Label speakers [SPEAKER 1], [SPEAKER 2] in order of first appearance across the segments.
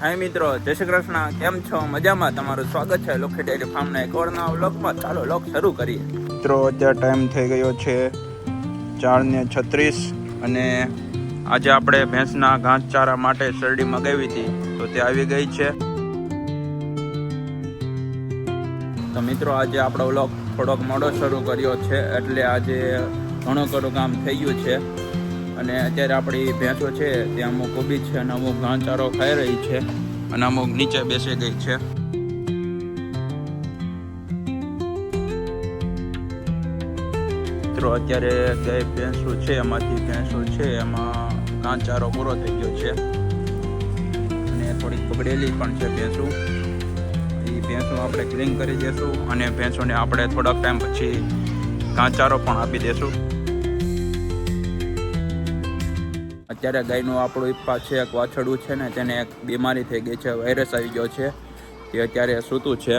[SPEAKER 1] હાય મિત્રો, જય શ્રી કૃષ્ણ. કેમ છો? મજામાં? તમારું સ્વાગત છે લોખી ડેરી ફાર્મના એક ઓરના વ્લોગમાં. ચાલો વ્લોગ શરૂ કરીએ. મિત્રો, અત્યારે ટાઈમ થઈ ગયો છે 4:36 અને આજે આપણે ભેંસના ઘાસચારા માટે શેરડી મગાવી હતી, તો તે આવી ગઈ છે. તો મિત્રો, આજે આપણો વ્લોગ થોડોક મોડો શરૂ કર્યો છે, એટલે આજે ઘણું ખરું કામ થઈ ગયું છે. અને અત્યારે આપણી ભેંસો છે તે અમુક ઊભી છે અને અમુક ઘાસચારો ખાઈ રહી છે અને અમુક નીચે બેસી ગઈ છે. મિત્રો, અત્યારે ગાય ભેંસો છે એમાં ઘાસચારો પૂરો થઈ ગયો છે અને થોડીક બગડેલી પણ છે ભેંસો. એ ભેંસો આપણે ક્લીન કરી દઈશું અને ભેંસોને આપણે થોડાક ટાઈમ પછી ઘાસચારો પણ આપી દઈશું. અત્યારે ગાયનું આપણું ઈપ્પા છે, એક વાછરડું છે ને તેને એક બીમારી થઈ ગઈ છે, વાયરસ આવી ગયો છે. તે અત્યારે સૂતું છે.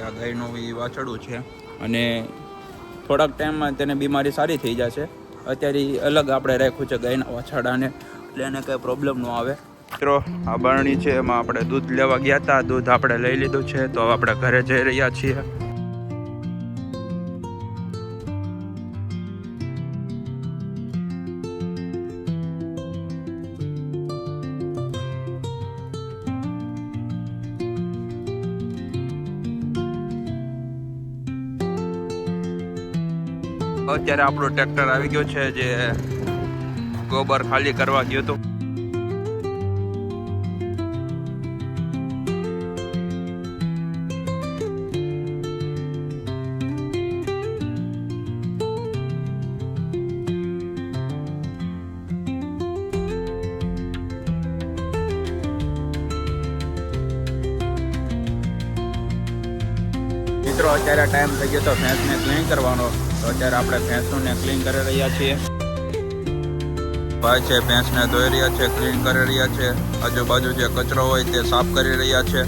[SPEAKER 1] આ ગાયનું એ વાછરડું છે અને થોડાક ટાઈમમાં તેને બીમારી સારી થઈ જશે. અત્યારે અલગ આપણે રાખ્યું છે ગાયના વાછરડાને, એટલે એને કંઈ પ્રોબ્લેમ ન આવે. મિત્રો, આ બરણી છે એમાં આપણે દૂધ લેવા ગયા હતા. દૂધ આપણે લઈ લીધું છે, તો હવે આપણે ઘરે જઈ રહ્યા છીએ. અત્યારે આપણું ટ્રેક્ટર આવી ગયું છે જે ગોબર ખાલી કરવા ગયું હતું. મિત્રો, અત્યારે ટાઈમ થઈ ગયો તો ભેંસને ક્લીન કરવાનો, તો અત્યારે આપણે ભેંસોને ક્લીન કરી રહ્યા છીએ. ભાઈ છે ભેંસને ધોઈ રહ્યા છે, ક્લીન કરી રહ્યા છે. આજુબાજુ જે કચરો હોય તે સાફ કરી રહ્યા છે.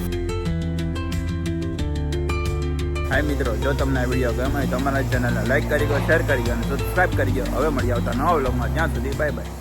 [SPEAKER 1] હાય મિત્રો, જો તમને આ વિડીયો ગમે તો અમારા ચેનલને લાઈક કરી દો, શેર કરી દો અને સબસ્ક્રાઈબ કરી દો. હવે મળી આવતા નવા વ્લોગમાં. ત્યાં સુધી બાય બાય.